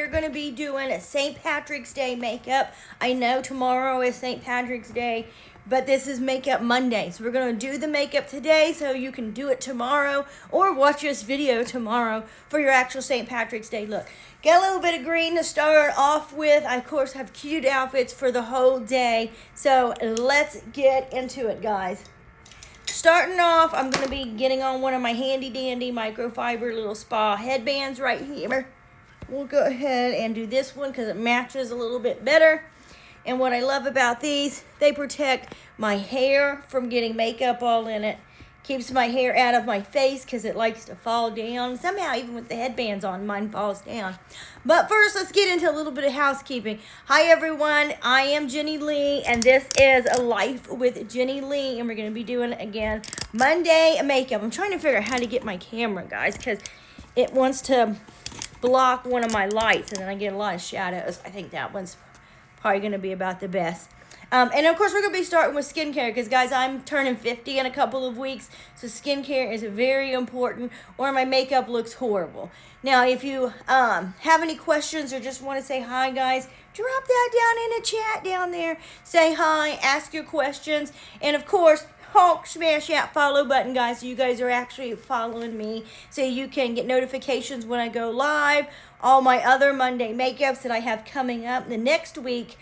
going to be doing a St. Patrick's Day makeup. I know tomorrow is St. Patrick's Day, but this is Makeup Monday. So we're going to do the makeup today so you can do it tomorrow or watch this video tomorrow for your actual St. Patrick's Day look. Get a little bit of green to start off with. I, of course, have cute outfits for the whole day. So let's get into it, guys. Starting off, I'm going to be getting on one of my handy dandy microfiber little spa headbands right here. We'll go ahead and do this one because it matches a little bit better. And what I love about these, they protect my hair from getting makeup all in it. Keeps my hair out of my face because it likes to fall down. Somehow, even with the headbands on, mine falls down. But first, let's get into a little bit of housekeeping. Hi, everyone. I am Jenny Lee, and this is A Life with Jenny Lee. And we're going to be doing, again, Monday makeup. I'm trying to figure out how to get my camera, guys, because it wants to block one of my lights, and then I get a lot of shadows. I think that one's probably going to be about the best. And of course, we're going to be starting with skincare because, guys, I'm turning 50 in a couple of weeks. So skincare is very important or my makeup looks horrible. Now, if you have any questions or just want to say hi, guys, drop that down in the chat down there. Say hi, ask your questions. And, of course, smash that follow button, guys, so you guys are actually following me so you can get notifications when I go live. All my other Monday makeups that I have coming up the next week,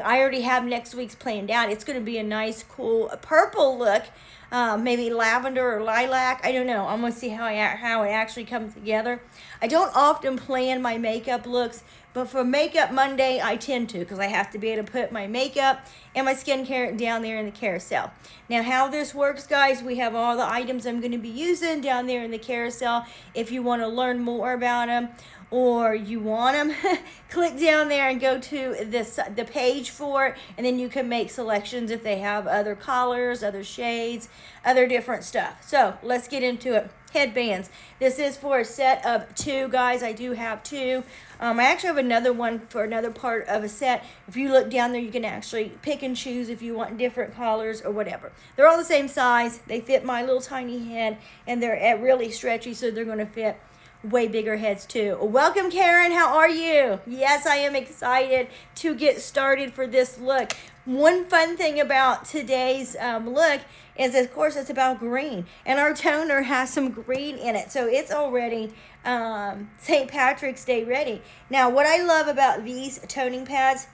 I already have next week's planned out. It's going to be a nice, cool purple look, maybe lavender or lilac. I don't know. I'm going to see how it actually comes together. I don't often plan my makeup looks, but for Makeup Monday, I tend to because I have to be able to put my makeup and my skincare down there in the carousel. Now, how this works, guys, we have all the items I'm going to be using down there in the carousel. If you want to learn more about them or you want them, click down there and go to the page for it, and then you can make selections if they have other colors, other shades, other different stuff. So let's get into it. Headbands. This is for a set of 2, guys. I do have 2. I actually have another one for another part of a set. If you look down there, you can actually pick and choose if you want different colors or whatever. They're all the same size. They fit my little tiny head, and they're really stretchy, so they're going to fit way bigger heads too. Welcome, Karen. How are you? Yes, I am excited to get started for this look. One fun thing about today's look is, of course, it's about green, and our toner has some green in it, so it's already St. Patrick's Day ready. Now, what I love about these toning pads,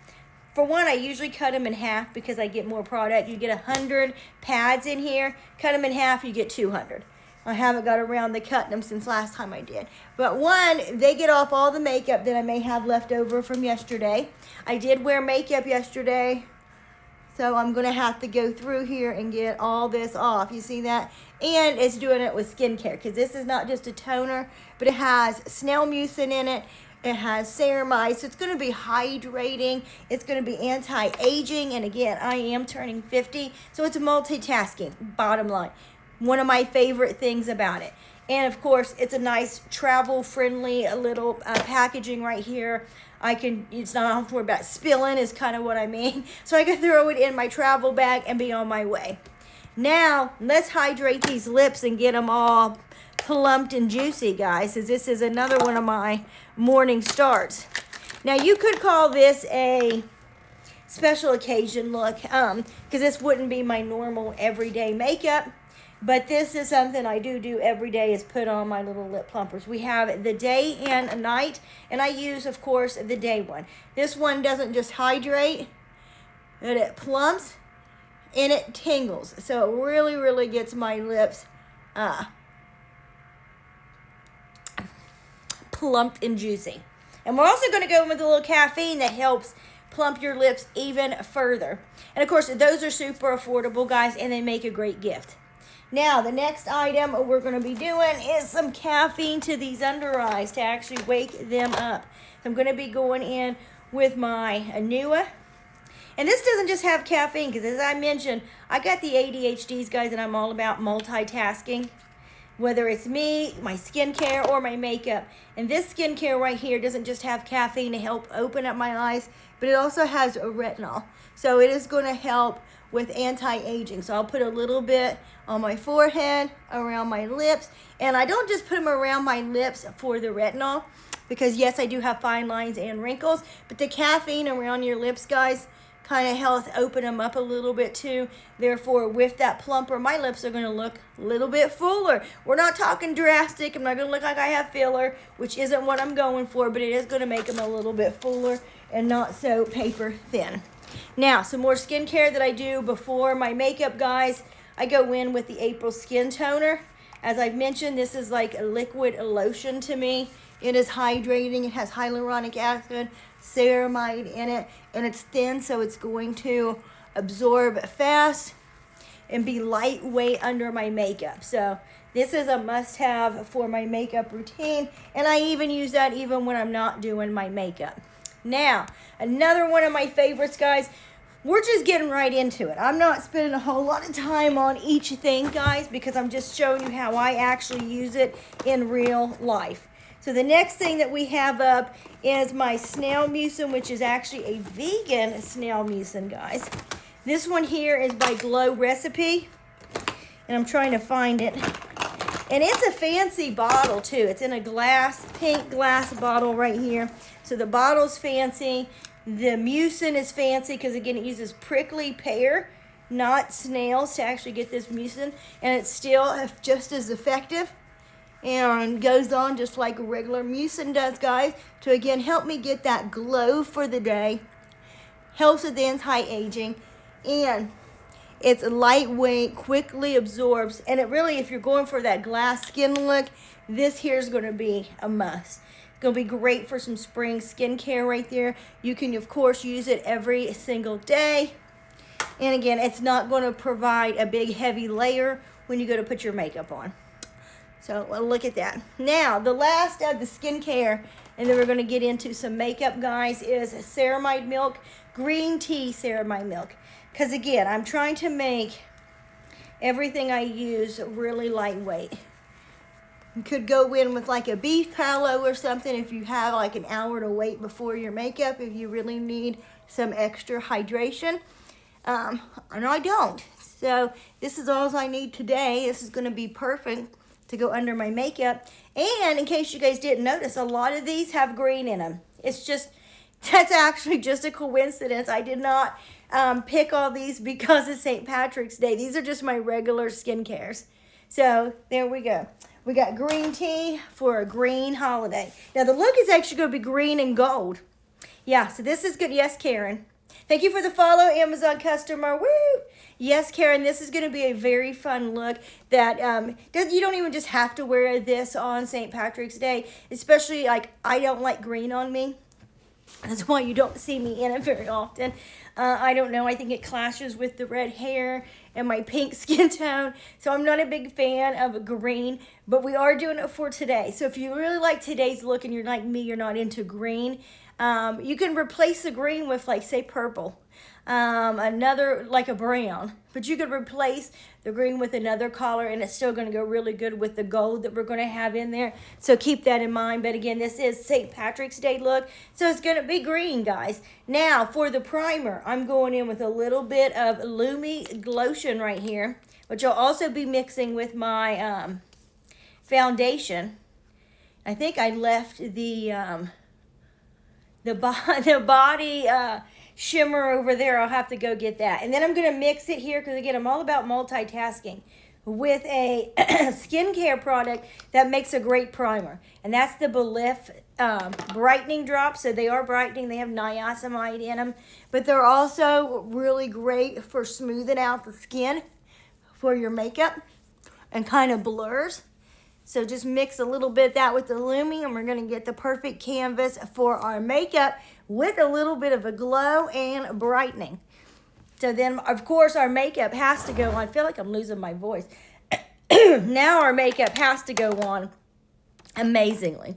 for one, I usually cut them in half because I get more product. You get 100 pads in here. Cut them in half, you get 200. I haven't got around to cutting them since last time I did. But one, they get off all the makeup that I may have left over from yesterday. I did wear makeup yesterday, so I'm going to have to go through here and get all this off. You see that? And it's doing it with skincare because this is not just a toner, but it has snail mucin in it. It has ceramide, so it's going to be hydrating. It's going to be anti-aging. And again, I am turning 50, so it's multitasking, bottom line. One of my favorite things about it. And of course, it's a nice travel-friendly little packaging right here. It's not, I don't have to worry about spilling is kind of what I mean. So I can throw it in my travel bag and be on my way. Now, let's hydrate these lips and get them all plumped and juicy, guys, as this is another one of my morning starts. Now, you could call this a special occasion look, because this wouldn't be my normal everyday makeup. But this is something I do every day, is put on my little lip plumpers. We have the day and a night, and I use, of course, the day one. This one doesn't just hydrate, but it plumps and it tingles. So it really, really gets my lips plumped and juicy. And we're also going to go in with a little caffeine that helps plump your lips even further. And, of course, those are super affordable, guys, and they make a great gift. Now, the next item we're going to be doing is some caffeine to these under eyes to actually wake them up. I'm going to be going in with my Anua. And this doesn't just have caffeine because, as I mentioned, I got the ADHDs, guys, and I'm all about multitasking. whether it's me, my skincare, or my makeup. And this skincare right here doesn't just have caffeine to help open up my eyes, but it also has a retinol. So it is going to help with anti-aging. So I'll put a little bit on my forehead, around my lips, and I don't just put them around my lips for the retinol, because yes, I do have fine lines and wrinkles, but the caffeine around your lips, guys, kind of helps open them up a little bit too. Therefore, with that plumper, my lips are going to look a little bit fuller. We're not talking drastic. I'm not going to look like I have filler, which isn't what I'm going for, but it is going to make them a little bit fuller and not so paper thin. Now, some more skincare that I do before my makeup, guys. I go in with the April Skin Toner. As I've mentioned, this is like a liquid lotion to me. It is hydrating. It has hyaluronic acid, ceramide in it, and it's thin, so it's going to absorb fast and be lightweight under my makeup. So this is a must-have for my makeup routine, and I even use that even when I'm not doing my makeup. Now, another one of my favorites, guys. We're just getting right into it. I'm not spending a whole lot of time on each thing, guys, because I'm just showing you how I actually use it in real life. So the next thing that we have up is my snail mucin, which is actually a vegan snail mucin, guys. This one here is by Glow Recipe, and I'm trying to find it. And it's a fancy bottle, too. It's in a glass, pink glass bottle right here. So the bottle's fancy. The mucin is fancy because, again, it uses prickly pear, not snails, to actually get this mucin. And it's still just as effective and goes on just like regular mucin does, guys, to, again, help me get that glow for the day. Helps with anti-aging. And it's lightweight, quickly absorbs. And it really, if you're going for that glass skin look, this here is going to be a must. Going to be great for some spring skincare right there. You can, of course, use it every single day. And again, it's not going to provide a big heavy layer when you go to put your makeup on. So look at that. Now, the last of the skincare, and then we're going to get into some makeup, guys, is ceramide milk, green tea ceramide milk. Because again, I'm trying to make everything I use really lightweight. You could go in with like a beef tallow or something if you have like an hour to wait before your makeup, if you really need some extra hydration. And I don't. So this is all I need today. This is going to be perfect to go under my makeup. And in case you guys didn't notice, a lot of these have green in them. It's just, that's actually just a coincidence. I did not pick all these because of St. Patrick's Day. These are just my regular skincares. So there we go. We got green tea for a green holiday. Now, the look is actually going to be green and gold. Yeah, so this is good. Yes, Karen. Thank you for the follow, Amazon customer. Woo! Yes, Karen, this is going to be a very fun look that you don't even just have to wear this on St. Patrick's Day, especially, like, I don't like green on me. That's why you don't see me in it very often. I don't know. I think it clashes with the red hair and my pink skin tone. So I'm not a big fan of green, but we are doing it for today. So if you really like today's look and you're like me, you're not into green, you can replace the green with, like, say, purple. Another, like a brown. But you could replace the green with another color, and it's still going to go really good with the gold that we're going to have in there. So keep that in mind. But again, this is St. Patrick's Day look, so it's going to be green, guys. Now, for the primer, I'm going in with a little bit of Lumi Glotion right here, which I'll also be mixing with my foundation. I think I left the body shimmer over there. I'll have to go get that. And then I'm going to mix it here because, again, I'm all about multitasking with a skincare product that makes a great primer. And that's the Belif brightening drops. So they are brightening. They have niacinamide in them. But they're also really great for smoothing out the skin for your makeup and kind of blurs. So just mix a little bit of that with the Lumi, and we're going to get the perfect canvas for our makeup with a little bit of a glow and brightening. So then, of course, our makeup has to go on. I feel like I'm losing my voice. Now our makeup has to go on amazingly.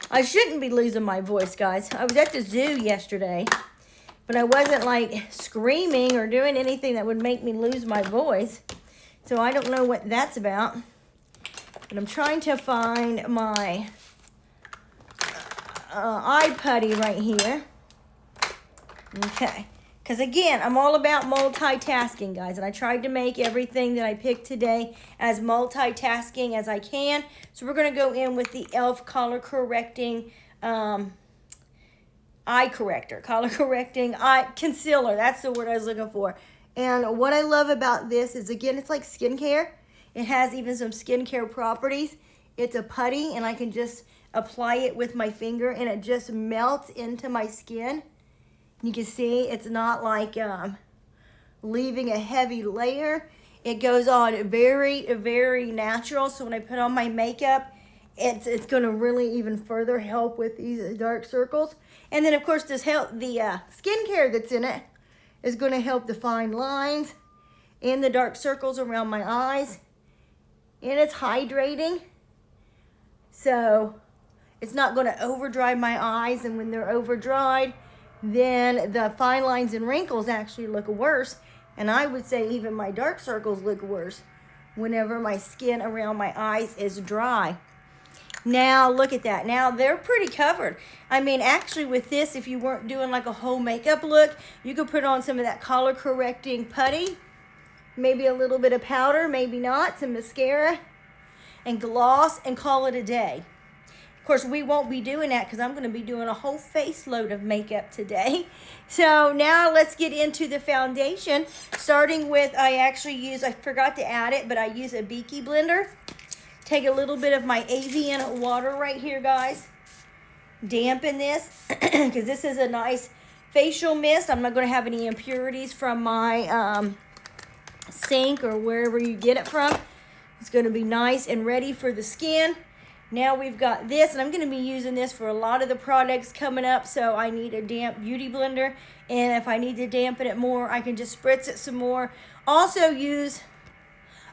I shouldn't be losing my voice, guys. I was at the zoo yesterday, but I wasn't, like, screaming or doing anything that would make me lose my voice. So I don't know what that's about. But I'm trying to find my eye putty right here. Okay. Because again, I'm all about multitasking, guys. And I tried to make everything that I picked today as multitasking as I can. So we're going to go in with the e.l.f. color correcting eye corrector. Color correcting eye concealer. That's the word I was looking for. And what I love about this is, again, it's like skincare. It has even some skincare properties. It's a putty, and I can just apply it with my finger, and it just melts into my skin. You can see it's not like leaving a heavy layer. It goes on very, very natural. So when I put on my makeup, it's going to really even further help with these dark circles. And then, of course, the skincare that's in it is going to help define lines and the dark circles around my eyes. And it's hydrating. So it's not going to over dry my eyes. And when they're over dried, then the fine lines and wrinkles actually look worse. And I would say even my dark circles look worse whenever my skin around my eyes is dry. Now, look at that. Now, they're pretty covered. I mean, actually, with this, if you weren't doing like a whole makeup look, you could put on some of that color correcting putty, maybe a little bit of powder, maybe not, some mascara, and gloss, and call it a day. Of course, we won't be doing that because I'm going to be doing a whole face load of makeup today. So now let's get into the foundation. Starting with, I forgot to add it, but I use a Beaky blender. Take a little bit of my Avian water right here, guys. Dampen this because this is a nice facial mist. I'm not going to have any impurities from my sink or wherever you get it from. It's going to be nice and ready for the skin. Now we've got this, and I'm going to be using this for a lot of the products coming up, so I need a damp beauty blender, and if I need to dampen it more, I can just spritz it some more. Also use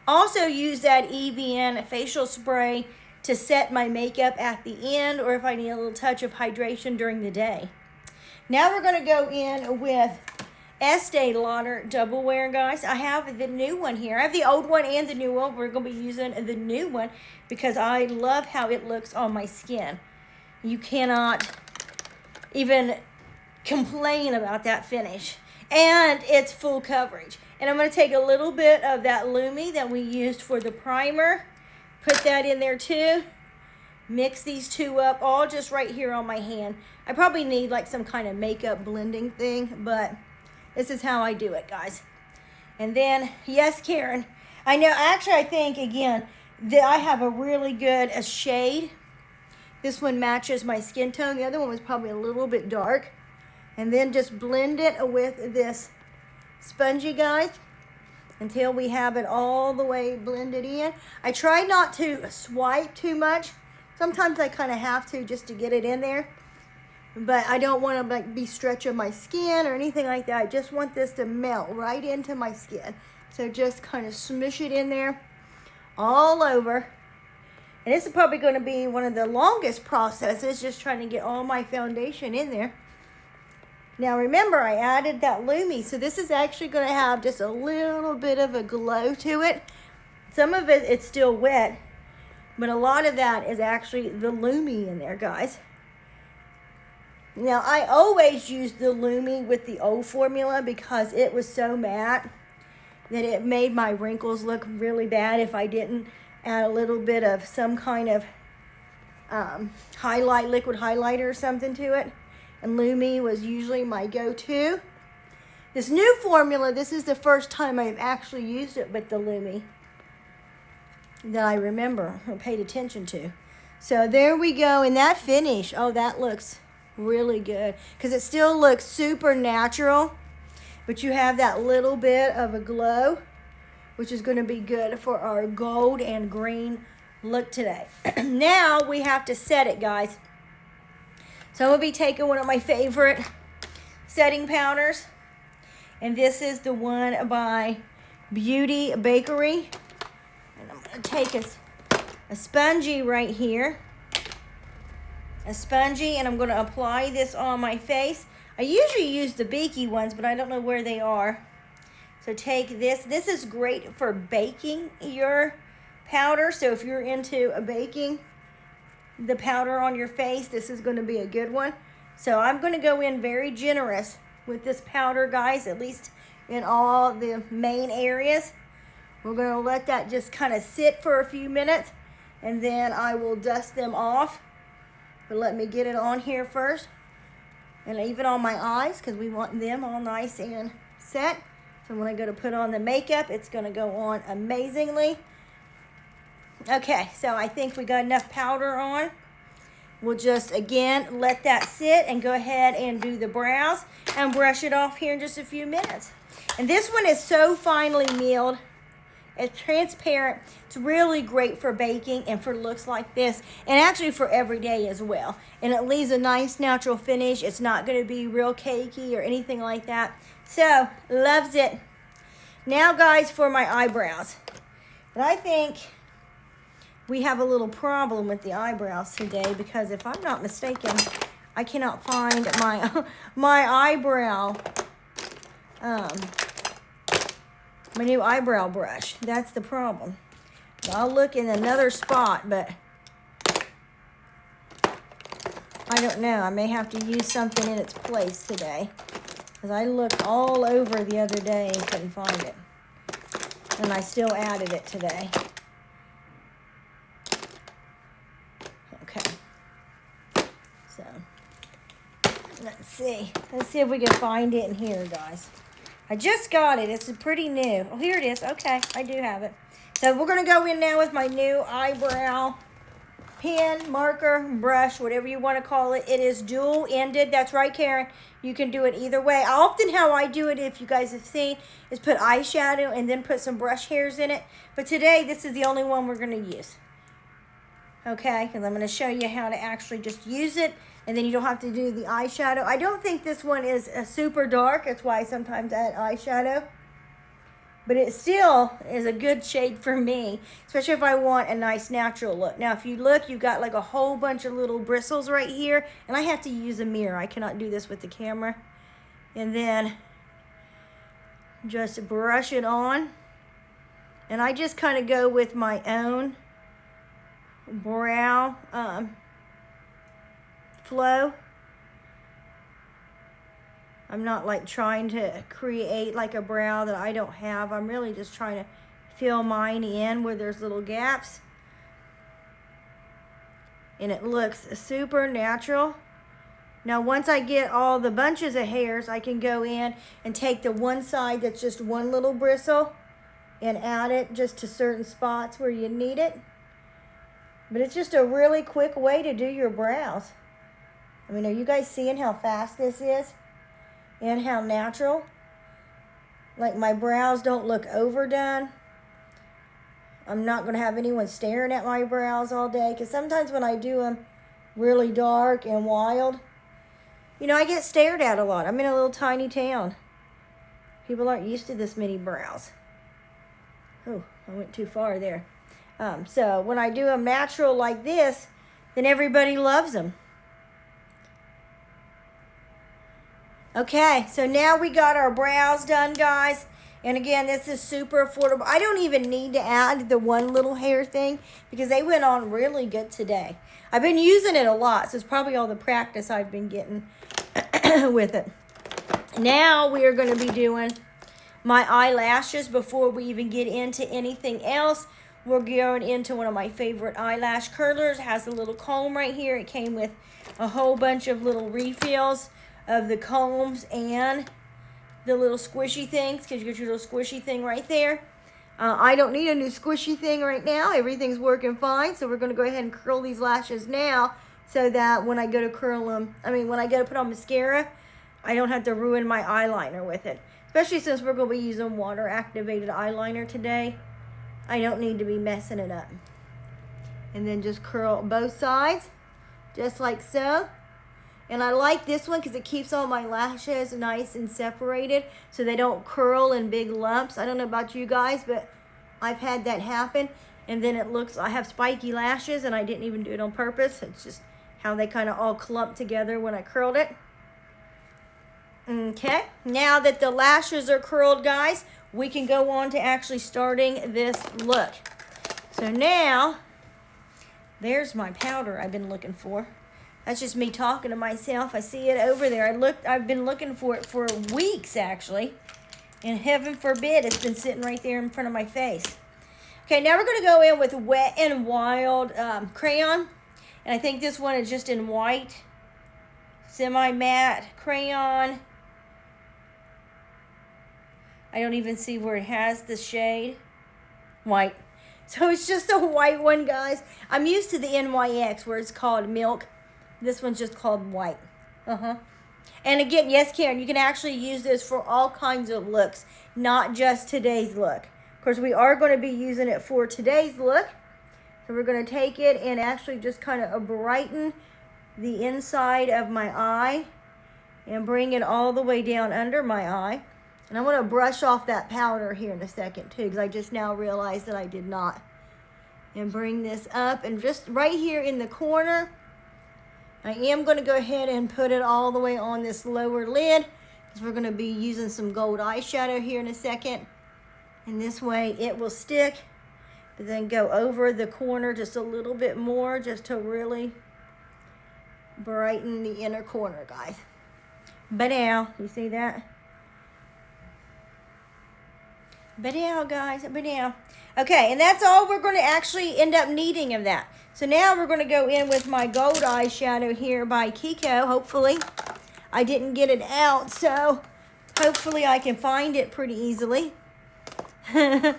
that Evian facial spray to set my makeup at the end, or if I need a little touch of hydration during the day. Now we're going to go in with Estee Lauder Double Wear, guys. I have the new one here. I have the old one and the new one. We're going to be using the new one because I love how it looks on my skin. You cannot even complain about that finish. And it's full coverage. And I'm going to take a little bit of that Lumi that we used for the primer. Put that in there too. Mix these two up all just right here on my hand. I probably need like some kind of makeup blending thing, but this is how I do it, guys. And then, yes, Karen. I know, actually, I think, again, that I have a really good shade. This one matches my skin tone. The other one was probably a little bit dark. And then just blend it with this spongy, guys, until we have it all the way blended in. I try not to swipe too much. Sometimes I kind of have to just to get it in there. But I don't want to like be stretching my skin or anything like that. I just want this to melt right into my skin. So just kind of smush it in there all over. And this is probably going to be one of the longest processes, just trying to get all my foundation in there. Now remember, I added that Lumi. So this is actually going to have just a little bit of a glow to it. Some of it, it's still wet. But a lot of that is actually the Lumi in there, guys. Now, I always use the Lumi with the old formula because it was so matte that it made my wrinkles look really bad if I didn't add a little bit of some kind of liquid highlighter or something to it. And Lumi was usually my go-to. This new formula, this is the first time I've actually used it with the Lumi that I remember or paid attention to. So there we go. And that finish, oh, that looks really good because it still looks super natural, but you have that little bit of a glow, which is going to be good for our gold and green look today. Now we have to set it, guys. So I'm going to be taking one of my favorite setting powders, and this is the one by Beauty Bakery. And I'm going to take a spongy right here. A spongy, and I'm going to apply this on my face. I usually use the Beaky ones, but I don't know where they are. So take this. This is great for baking your powder. So if you're into baking the powder on your face, this is going to be a good one. So I'm going to go in very generous with this powder, guys, at least in all the main areas. We're going to let that just kind of sit for a few minutes, and then I will dust them off. But let me get it on here first, and even on my eyes, because we want them all nice and set. So when I go to put on the makeup, it's going to go on amazingly. Okay, so I think we got enough powder on. We'll just, again, let that sit and go ahead and do the brows and brush it off here in just a few minutes. And this one is so finely milled. It's transparent. It's really great for baking and for looks like this, and actually for every day as well. And it leaves a nice natural finish. It's not going to be real cakey or anything like that. So, loves it. Now, guys, for my eyebrows. But I think we have a little problem with the eyebrows today, because if I'm not mistaken, I cannot find my my eyebrow, my new eyebrow brush. That's the problem. So I'll look in another spot, but I don't know. I may have to use something in its place today, because I looked all over the other day and couldn't find it. And I still added it today. Okay. So, let's see. Let's see if we can find it in here, guys. I just got it. It's pretty new. Oh, here it is. Okay, I do have it. So we're going to go in now with my new eyebrow pen, marker, brush, whatever you want to call it. It is dual-ended. That's right, Karen. You can do it either way. Often how I do it, if you guys have seen, is put eyeshadow and then put some brush hairs in it. But today, this is the only one we're going to use. Okay, because I'm going to show you how to actually just use it, and then you don't have to do the eyeshadow. I don't think this one is super dark. That's why I sometimes add eyeshadow. But it still is a good shade for me, especially if I want a nice natural look. Now, if you look, you've got like a whole bunch of little bristles right here, and I have to use a mirror. I cannot do this with the camera. And then just brush it on. And I just kind of go with my own brow flow. I'm not like trying to create like a brow that I don't have. I'm really just trying to fill mine in where there's little gaps. And it looks super natural. Now once I get all the bunches of hairs, I can go in and take the one side that's just one little bristle and add it just to certain spots where you need it. But it's just a really quick way to do your brows. I mean, are you guys seeing how fast this is? And how natural? Like, my brows don't look overdone. I'm not going to have anyone staring at my brows all day, because sometimes when I do them really dark and wild, you know, I get stared at a lot. I'm in a little tiny town. People aren't used to this many brows. Oh, I went too far there. So when I do them natural like this, then everybody loves them. Okay, so now we got our brows done, guys. And again, this is super affordable. I don't even need to add the one little hair thing, because they went on really good today. I've been using it a lot, so it's probably all the practice I've been getting with it. Now we are going to be doing my eyelashes before we even get into anything else. We're going into one of my favorite eyelash curlers. It has a little comb right here. It came with a whole bunch of little refills of the combs and the little squishy things, because you get your little squishy thing right there. I don't need a new squishy thing right now. Everything's working fine. So we're going to go ahead and curl these lashes now, so that when I go to curl them, when I go to put on mascara, I don't have to ruin my eyeliner with it. Especially since we're going to be using water activated eyeliner today. I don't need to be messing it up. And then just curl both sides, just like so. And I like this one because it keeps all my lashes nice and separated, so they don't curl in big lumps. I don't know about you guys, but I've had that happen. And then it looks, I have spiky lashes, and I didn't even do it on purpose. It's just how they kind of all clump together when I curled it. Okay, now that the lashes are curled, guys, we can go on to actually starting this look. So now, there's my powder I've been looking for. That's just me talking to myself. I see it over there. I've been looking for it for weeks, actually. And heaven forbid, it's been sitting right there in front of my face. Okay, now we're going to go in with Wet n Wild crayon. And I think this one is just in white. Semi-matte crayon. I don't even see where it has the shade. White. So it's just a white one, guys. I'm used to the NYX where it's called milk. This one's just called white. And again, yes, Karen, you can actually use this for all kinds of looks, not just today's look. Of course, we are going to be using it for today's look. So we're going to take it and actually just kind of brighten the inside of my eye and bring it all the way down under my eye. And I want to brush off that powder here in a second too, because I just now realized that I did not. And bring this up and just right here in the corner, I am going to go ahead and put it all the way on this lower lid, because we're going to be using some gold eyeshadow here in a second. And this way it will stick, but then go over the corner just a little bit more, just to really brighten the inner corner, guys. But now, you see that? But now, guys, but now. Okay, and that's all we're going to actually end up needing of that. So now we're going to go in with my gold eyeshadow here by Kiko, hopefully. I didn't get it out, so hopefully I can find it pretty easily. I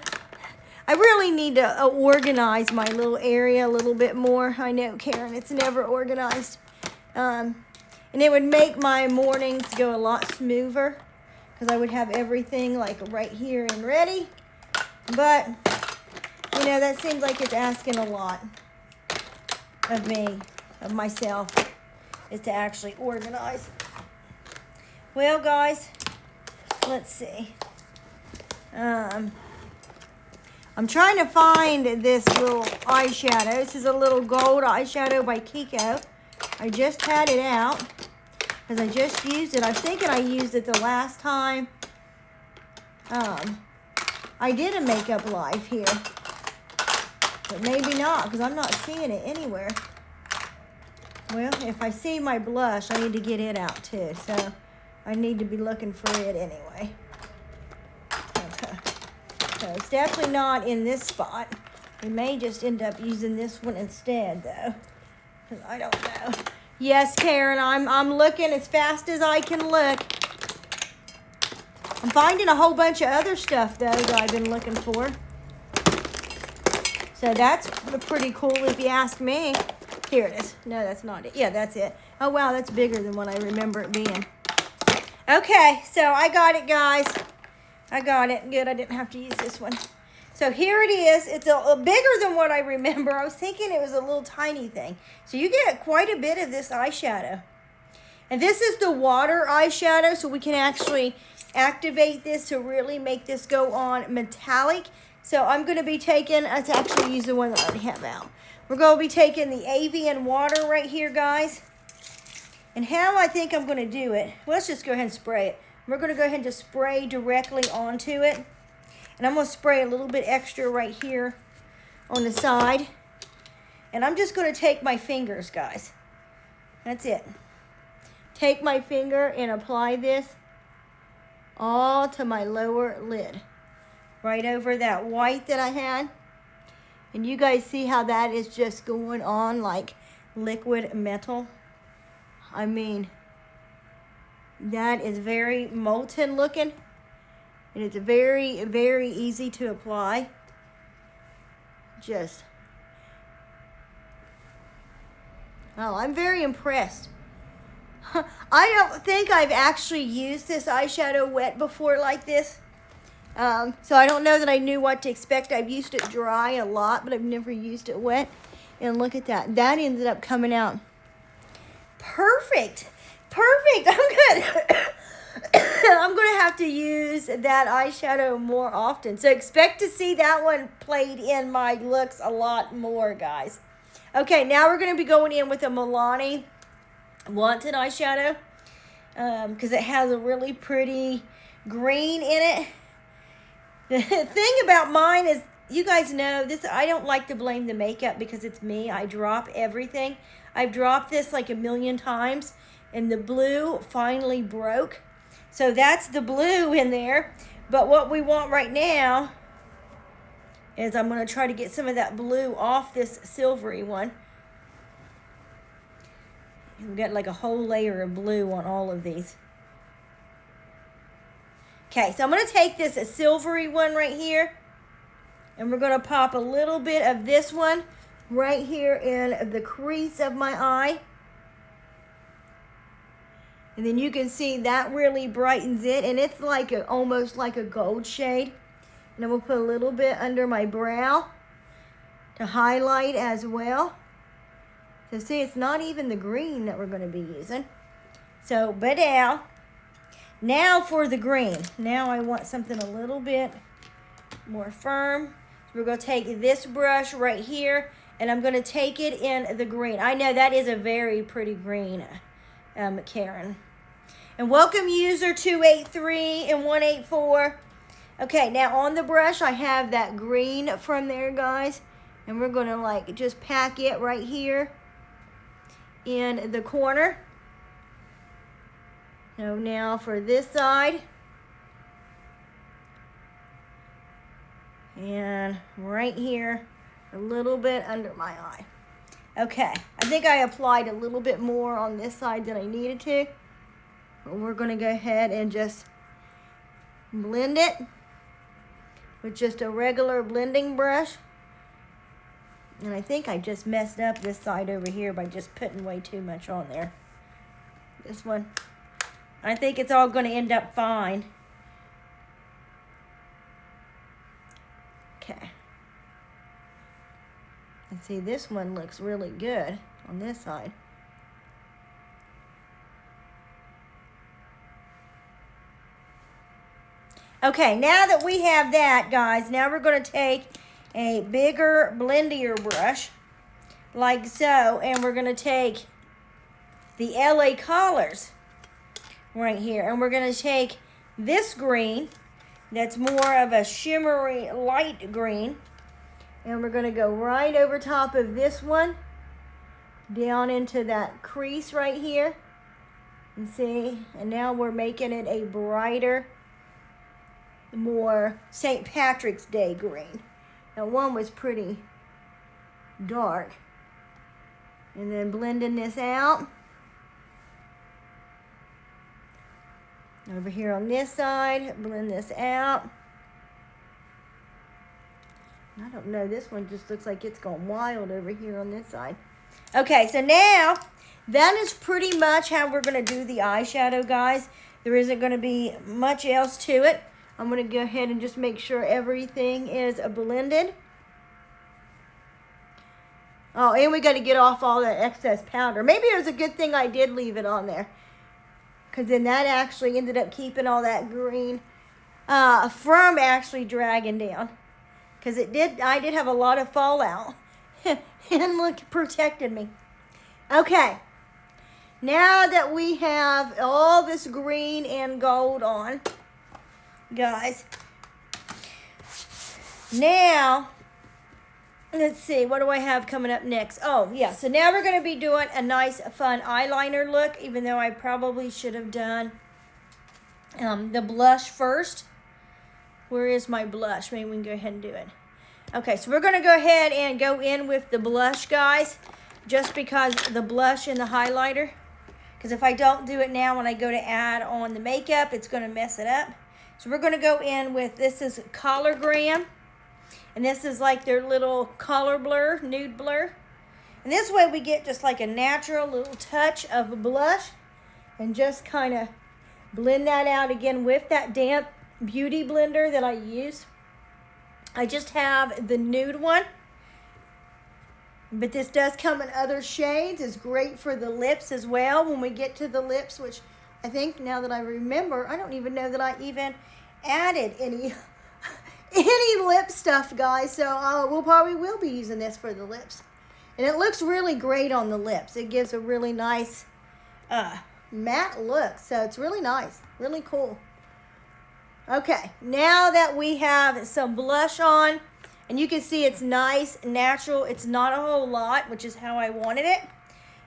really need to organize my little area a little bit more. I know, Karen, it's never organized. And it would make my mornings go a lot smoother, because I would have everything like right here and ready. But, you know, that seems like it's asking a lot of me, of myself, is to actually organize. Well, guys, let's see. I'm trying to find this little eyeshadow. This is a little gold eyeshadow by Kiko. I just had it out, because I just used it. I'm thinking I used it the last time I did a makeup live here. But maybe not, because I'm not seeing it anywhere. Well, if I see my blush, I need to get it out too. So I need to be looking for it anyway. Okay. So it's definitely not in this spot. We may just end up using this one instead, though. Because I don't know. Yes, Karen, I'm looking as fast as I can look. I'm finding a whole bunch of other stuff, though, that I've been looking for. So that's pretty cool if you ask me. Here it is. No, that's not it. Yeah, that's it. Oh, wow, that's bigger than what I remember it being. Okay, so I got it, guys. I got it. Good, I didn't have to use this one. So here it is. It's a bigger than what I remember. I was thinking it was a little tiny thing. So you get quite a bit of this eyeshadow. And this is the water eyeshadow, so we can actually activate this to really make this go on metallic. So I'm going to be taking, let's actually use the one that I already have out. We're going to be taking the Avian water right here, guys. And how I think I'm going to do it, well, let's just go ahead and spray it. We're going to go ahead and just spray directly onto it. And I'm going to spray a little bit extra right here on the side. And I'm just going to take my fingers, guys. That's it. Take my finger and apply this all to my lower lid. Right over that white that I had. And you guys see how that is just going on like liquid metal? I mean, that is very molten looking. And it's very, very easy to apply. Just, oh, I'm very impressed. I don't think I've actually used this eyeshadow wet before like this. So I don't know that I knew what to expect. I've used it dry a lot, but I've never used it wet. And look at that. That ended up coming out perfect. Perfect. I'm good. I'm going to have to use that eyeshadow more often. So expect to see that one played in my looks a lot more, guys. Okay, now we're going to be going in with a Milani Wanted eyeshadow. Because it has a really pretty green in it. The thing about mine is you guys know this. I don't like to blame the makeup because it's me. I drop everything. I've dropped this like a million times, and the blue finally broke. So that's the blue in there. But what we want right now is I'm going to try to get some of that blue off this silvery one. We've got like a whole layer of blue on all of these. Okay, so I'm going to take this silvery one right here, and we're going to pop a little bit of this one right here in the crease of my eye. And then you can see that really brightens it, and it's like almost like a gold shade. And I'm going to put a little bit under my brow to highlight as well. So see, it's not even the green that we're going to be using. So, but now for the green. Now I want something a little bit more firm. So we're going to take this brush right here, and I'm going to take it in the green. I know that is a very pretty green, Karen. And welcome user 283 and 184. Okay, now on the brush, I have that green from there, guys. And we're going to like just pack it right here in the corner. So now for this side. And right here, a little bit under my eye. Okay, I think I applied a little bit more on this side than I needed to. But we're going to go ahead and just blend it with just a regular blending brush. And I think I just messed up this side over here by just putting way too much on there. This one. I think it's all going to end up fine. Okay. And see, this one looks really good on this side. Okay, now that we have that, guys, now we're going to take a bigger blendier brush, like so, and we're going to take the LA Colors right here, and we're going to take this green that's more of a shimmery light green, and we're going to go right over top of this one, down into that crease right here, and see, and now we're making it a brighter, more St. Patrick's Day green. Now one was pretty dark. And then blending this out. Over here on this side, blend this out. I don't know, this one just looks like it's gone wild over here on this side. Okay, so now that is pretty much how we're going to do the eyeshadow, guys. There isn't going to be much else to it. I'm going to go ahead and just make sure everything is blended. Oh, and we got to get off all that excess powder. Maybe it was a good thing I did leave it on there, because then that actually ended up keeping all that green from actually dragging down. Because I did have a lot of fallout. And look, it protected me. Okay. Now that we have all this green and gold on, guys, now let's see, what do I have coming up next? Oh yeah, so now we're going to be doing a nice fun eyeliner look, even though I probably should have done the blush first. Where is my blush? Maybe we can go ahead and do it. Okay, so we're going to go ahead and go in with the blush, guys, just because the blush and the highlighter, because if I don't do it now when I go to add on the makeup, it's going to mess it up. So we're going to go in with, this is Cologram, and this is like their little color blur, nude blur. And this way we get just like a natural little touch of a blush, and just kind of blend that out again with that damp beauty blender that I use. I just have the nude one, but this does come in other shades. It's great for the lips as well when we get to the lips, which I think, now that I remember, I don't even know that I even added any lip stuff, guys. So we'll probably will be using this for the lips. And it looks really great on the lips. It gives a really nice matte look. So it's really nice, really cool. Okay, now that we have some blush on, And you can see it's nice, natural. It's not a whole lot, which is how I wanted it.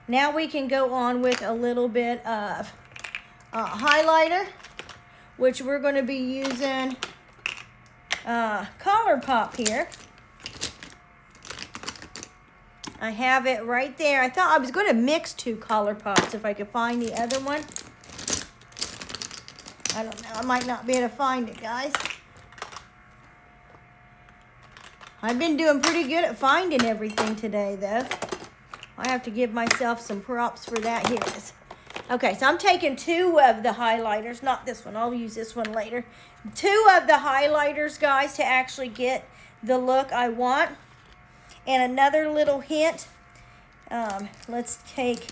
Now we can go on with a little bit of highlighter, which we're going to be using ColourPop here. I have it right there. I thought I was going to mix 2 ColourPops if I could find the other one. I don't know. I might not be able to find it, guys. I've been doing pretty good at finding everything today, though. I have to give myself some props for that. Here it is. Okay, so I'm taking 2 of the highlighters. Not this one. I'll use this one later. 2 of the highlighters, guys, to actually get the look I want. And another little hint. Let's take...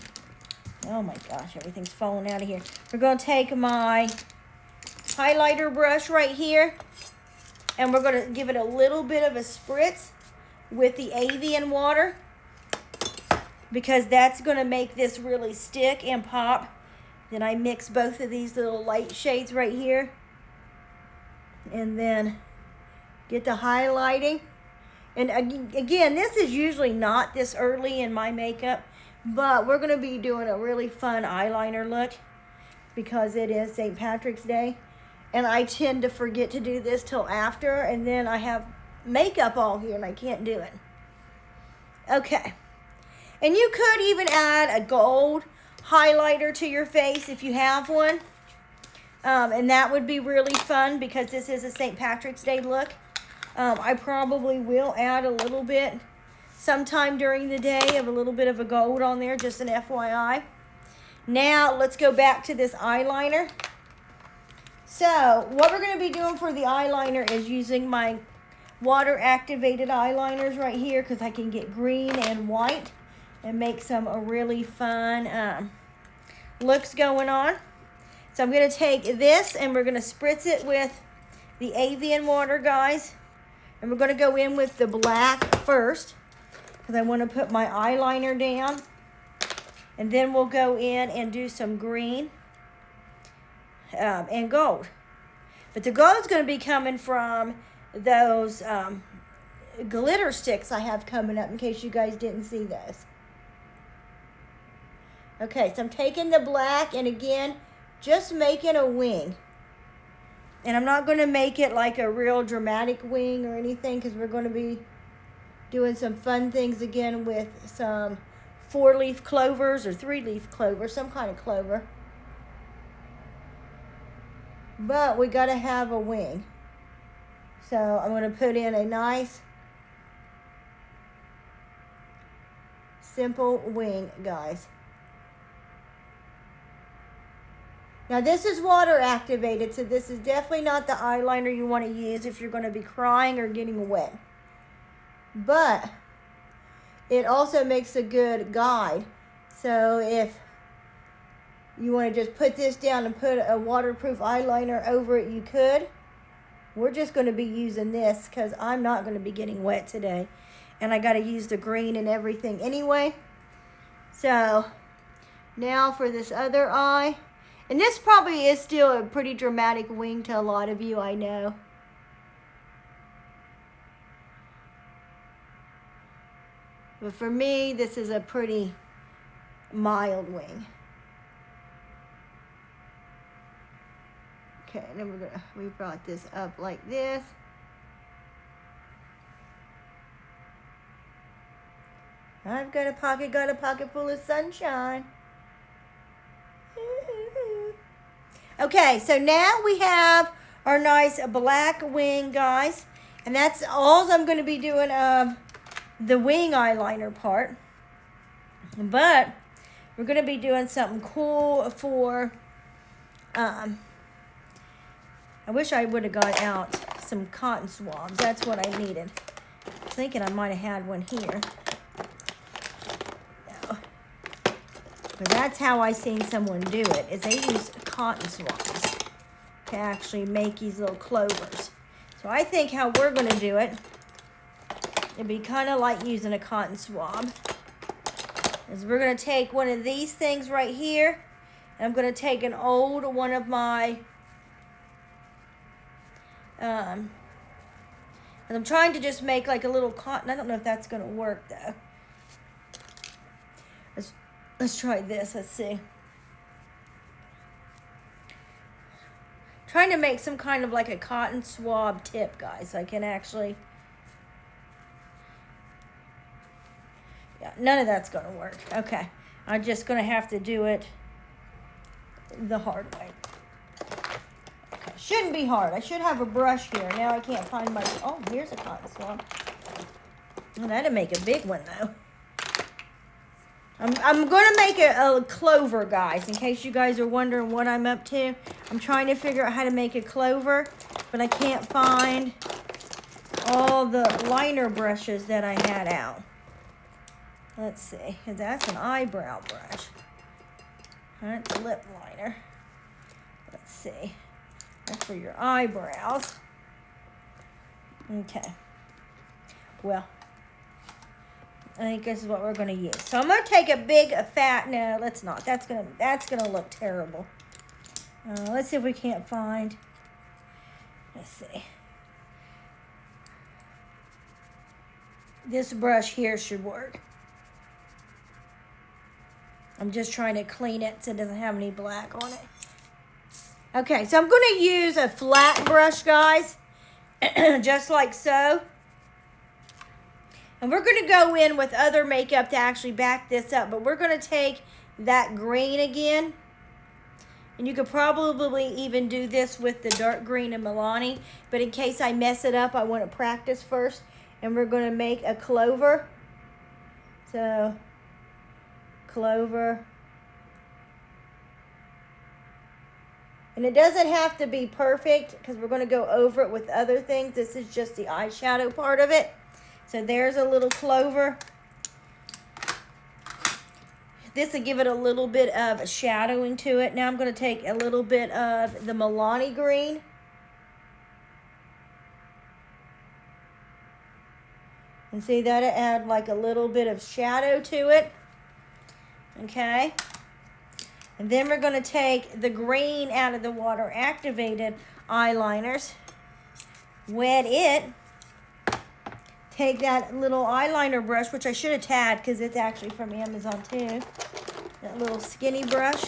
Oh, my gosh. Everything's falling out of here. We're going to take my highlighter brush right here. And we're going to give it a little bit of a spritz with the Avian water, because that's going to make this really stick and pop. Then I mix both of these little light shades right here. And then get the highlighting. And again, this is usually not this early in my makeup, but we're going to be doing a really fun eyeliner look because it is St. Patrick's Day. And I tend to forget to do this till after, and then I have makeup all here and I can't do it. Okay. And you could even add a gold highlighter to your face if you have one. And that would be really fun because this is a St. Patrick's Day look. I probably will add a little bit sometime during the day of a little bit of a gold on there, just an FYI. Now, let's go back to this eyeliner. So, what we're going to be doing for the eyeliner is using my water-activated eyeliners right here because I can get green and white and make some really fun looks going on. So, I'm going to take this and we're going to spritz it with the Avian water, guys. And we're going to go in with the black first because I want to put my eyeliner down. And then we'll go in and do some green. And gold. But the gold is going to be coming from those glitter sticks I have coming up in case you guys didn't see those. Okay, so I'm taking the black and again, just making a wing. And I'm not going to make it like a real dramatic wing or anything because we're going to be doing some fun things again with some 4-leaf clovers or 3-leaf clover, some kind of clover. But we got to have a wing. So I'm going to put in a nice, simple wing, guys. Now this is water activated, so this is definitely not the eyeliner you want to use if you're going to be crying or getting wet. But it also makes a good guide. So if you want to just put this down and put a waterproof eyeliner over it, you could. We're just going to be using this because I'm not going to be getting wet today. And I got to use the green and everything anyway. So, now for this other eye. And this probably is still a pretty dramatic wing to a lot of you, I know. But for me, this is a pretty mild wing. Okay, and then we brought this up like this. I've got a pocket full of sunshine. Okay, so now we have our nice black wing, guys. And that's all I'm going to be doing of the wing eyeliner part. But we're going to be doing something cool for... I wish I would have got out some cotton swabs. That's what I needed. I was thinking I might have had one here. No. But that's how I seen someone do it, is they use cotton swabs to actually make these little clovers. So I think how we're going to do it, it'd be kind of like using a cotton swab. Is we're going to take one of these things right here, and I'm going to take an old one of my... And I'm trying to just make like a little cotton. I don't know if that's going to work though. Let's try this. Let's see. Trying to make some kind of like a cotton swab tip, guys. So I can actually... Yeah, none of that's going to work. Okay. I'm just going to have to do it the hard way. Okay. Shouldn't be hard. I should have a brush here. Now I can't find my... Oh, here's a cotton swab. Oh, that'd make a big one, though. I'm going to make a clover, guys, in case you guys are wondering what I'm up to. I'm trying to figure out how to make a clover, but I can't find all the liner brushes that I had out. Let's see. That's an eyebrow brush. That's a lip liner. Let's see. That's for your eyebrows. Okay. Well, I think this is what we're going to use. So I'm going to take a big, fat... No, let's not. That's gonna look terrible. Let's see if we can't find... Let's see. This brush here should work. I'm just trying to clean it so it doesn't have any black on it. Okay, so I'm going to use a flat brush, guys. Just like so. And we're going to go in with other makeup to actually back this up. But we're going to take that green again. And you could probably even do this with the dark green and Milani. But in case I mess it up, I want to practice first. And we're going to make a clover. So, clover. And it doesn't have to be perfect because we're going to go over it with other things. This is just the eyeshadow part of it. So there's a little clover. This will give it a little bit of shadowing to it. Now I'm going to take a little bit of the Milani green. And see, that'll add like a little bit of shadow to it. Okay. And then we're going to take the green out of the water activated eyeliners. Wet it. Take that little eyeliner brush, which I should have tagged because it's actually from Amazon too. That little skinny brush.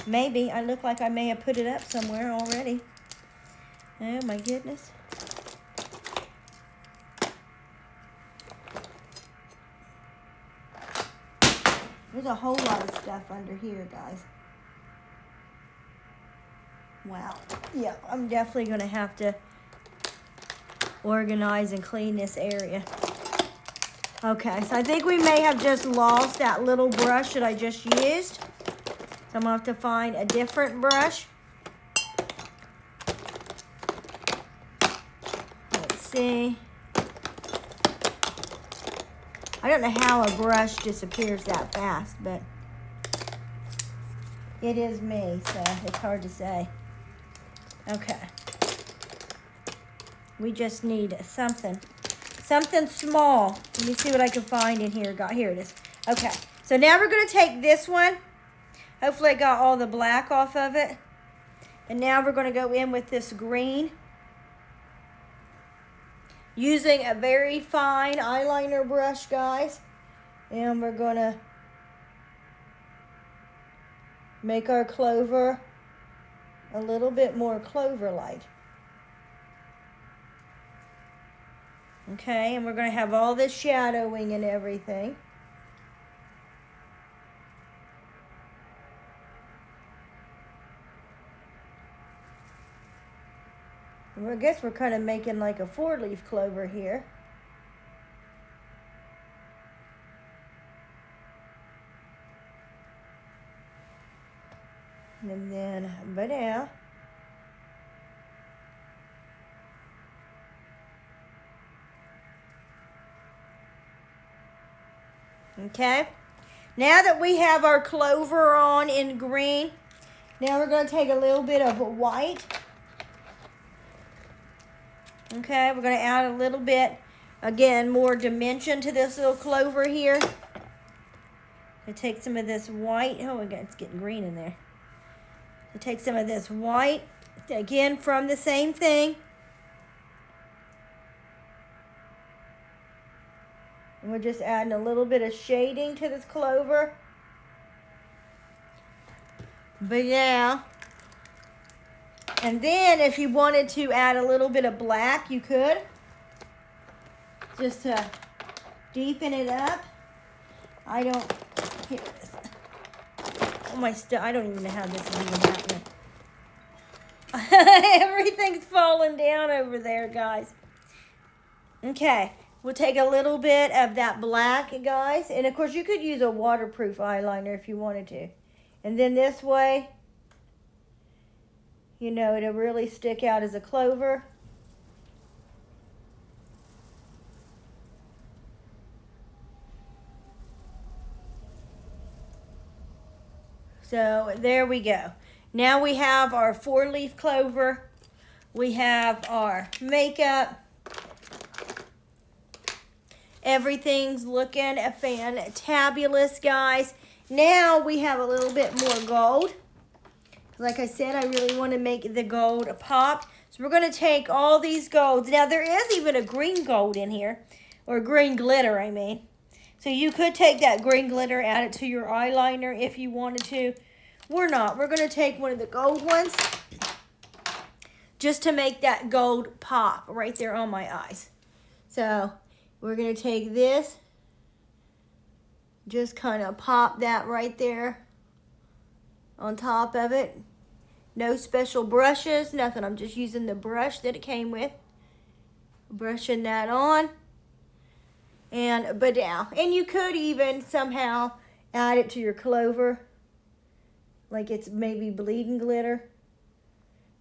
Maybe. I look like I may have put it up somewhere already. Oh my goodness. There's a whole lot of stuff under here, guys. Wow. Yeah, I'm definitely going to have to organize and clean this area. Okay, so I think we may have just lost that little brush that I just used. So I'm going to have to find a different brush. Let's see. I don't know how a brush disappears that fast, but it is me, so it's hard to say. Okay. We just need something small. Let me see what I can find in here. Here it is. Okay, so now we're going to take this one. Hopefully I got all the black off of it. And now we're going to go in with this green. Using a very fine eyeliner brush, guys. And we're going to make our clover a little bit more clover-like. Okay, and we're going to have all this shadowing and everything. And I guess we're kind of making like a 4-leaf clover here. And then, but now, okay, now that we have our clover on in green, now we're going to take a little bit of white. Okay, we're going to add a little bit, again, more dimension to this little clover here. So take some of this white. Oh, it's getting green in there. So take some of this white, again, from the same thing. And we're just adding a little bit of shading to this clover. But yeah. And then if you wanted to add a little bit of black, you could. Just to deepen it up. I don't, here it is. Oh my stuff, I don't even know how this is even happening. Everything's falling down over there, guys. Okay, we'll take a little bit of that black, guys. And of course, you could use a waterproof eyeliner if you wanted to. And then this way, you know, it'll really stick out as a clover. So there we go. Now we have our 4-leaf clover. We have our makeup. Everything's looking fantabulous, guys. Now we have a little bit more gold. Like I said, I really want to make the gold pop. So we're going to take all these golds. Now there is even a green gold in here. Or green glitter, I mean. So you could take that green glitter, add it to your eyeliner if you wanted to. We're not. We're going to take one of the gold ones just to make that gold pop right there on my eyes. So we're going to take this, just kind of pop that right there on top of it. No special brushes, nothing. I'm just using the brush that it came with. Brushing that on. And but down. And you could even somehow add it to your clover. Like it's maybe bleeding glitter.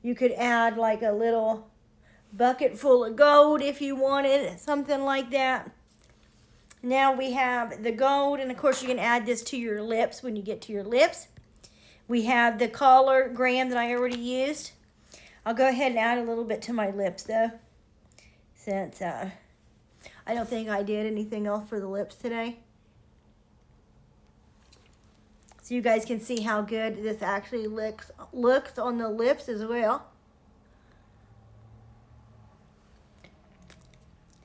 You could add like a little bucket full of gold if you wanted, something like that. Now we have the gold, and of course you can add this to your lips when you get to your lips. We have the color gram that I already used. I'll go ahead and add a little bit to my lips though, since I don't think I did anything else for the lips today. So you guys can see how good this actually looks on the lips as well.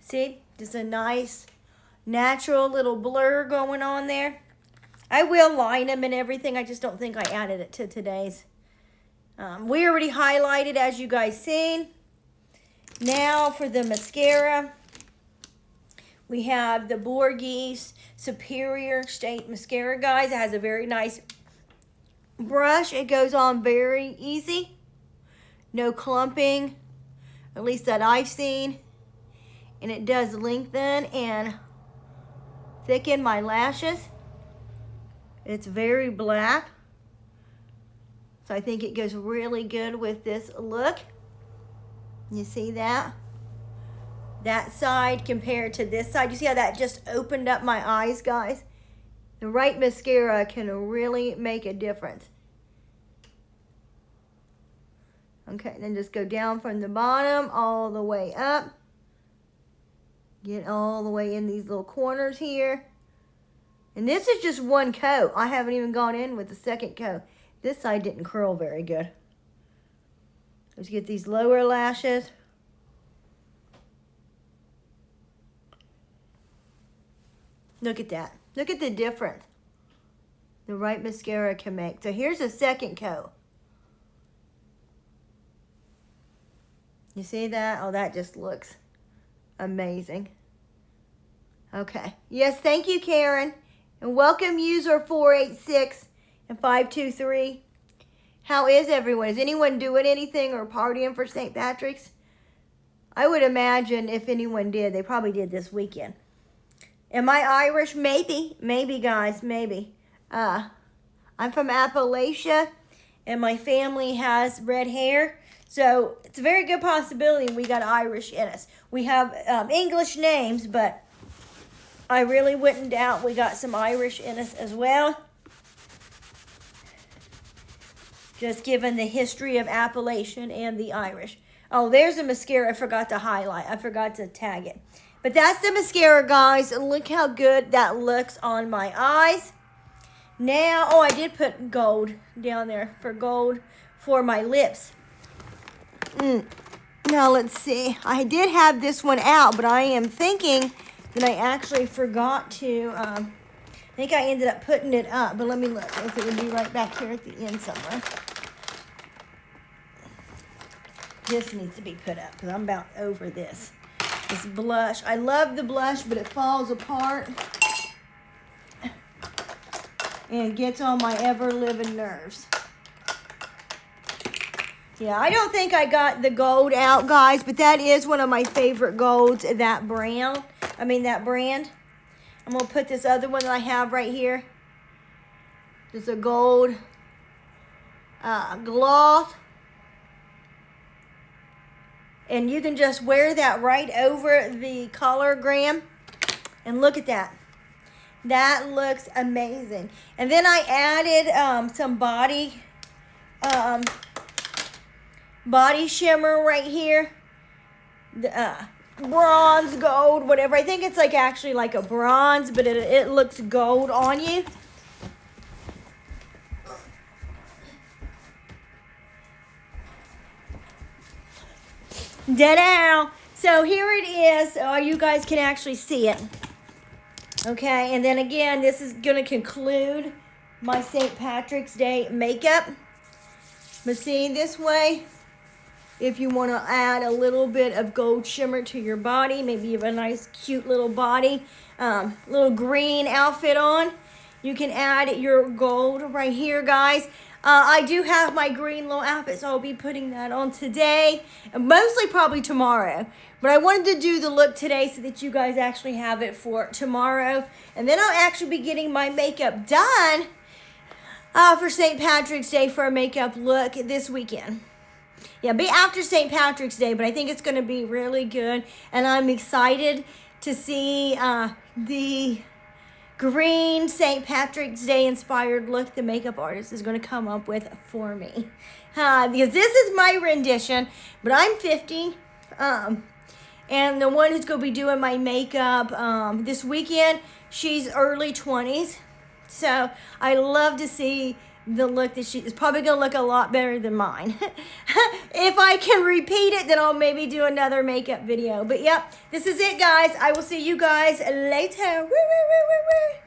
See, just a nice natural little blur going on there. I will line them and everything. I just don't think I added it to today's. We already highlighted, as you guys seen. Now for the mascara, we have the Borgese Superior State Mascara, guys. It has a very nice brush. It goes on very easy. No clumping, at least that I've seen. And it does lengthen and thicken my lashes. It's very black. So I think it goes really good with this look. You see that? That side compared to this side. You see how that just opened up my eyes, guys? The right mascara can really make a difference. Okay, then just go down from the bottom all the way up. Get all the way in these little corners here. And this is just one coat. I haven't even gone in with the second coat. This side didn't curl very good. Let's get these lower lashes. Look at that. Look at the difference the right mascara can make. So here's the second coat. You see that? Oh, that just looks amazing. Okay. Yes, thank you, Karen. And welcome user 486 and 523. How is everyone? Is anyone doing anything or partying for St. Patrick's? I would imagine if anyone did, they probably did this weekend. Am I Irish? Maybe. Maybe, guys. Maybe. I'm from Appalachia, and my family has red hair. So it's a very good possibility we got Irish in us. We have English names, but I really wouldn't doubt we got some Irish in us as well. Just given the history of Appalachian and the Irish. Oh, there's a mascara I forgot to highlight. I forgot to tag it. But that's the mascara, guys. And look how good that looks on my eyes. Now, oh, I did put gold down there for gold for my lips. Now, let's see. I did have this one out, but I am thinking that I actually forgot to, I think I ended up putting it up, but let me look. If it would be right back here at the end somewhere. This needs to be put up because I'm about over this. This blush. I love the blush, but it falls apart and gets on my ever-living nerves. Yeah, I don't think I got the gold out, guys, but that is one of my favorite golds, that brand. I'm going to put this other one that I have right here. It's a gold gloss. And you can just wear that right over the collargram. And look at that. That looks amazing. And then I added some body shimmer right here. The bronze, gold, whatever. I think it's like actually like a bronze, but it looks gold on you. Da-dow. So here it is. So you guys can actually see it. Okay, and then again, this is going to conclude my St. Patrick's Day makeup. But see, this way, if you want to add a little bit of gold shimmer to your body, maybe you have a nice, cute little body, little green outfit on, you can add your gold right here, guys. I do have my green little outfit, so I'll be putting that on today, and mostly probably tomorrow. But I wanted to do the look today so that you guys actually have it for tomorrow. And then I'll actually be getting my makeup done for St. Patrick's Day for a makeup look this weekend. Yeah, be after St. Patrick's Day, but I think it's going to be really good. And I'm excited to see the green St. Patrick's Day inspired look the makeup artist is going to come up with for me. Because this is my rendition, but I'm 50. And the one who's going to be doing my makeup this weekend, she's early 20s. So I love to see the look that she is probably going to look a lot better than mine. If I can repeat it, then I'll maybe do another makeup video. But yep, this is it, guys. I will see you guys later. Woo, woo, woo, woo, woo.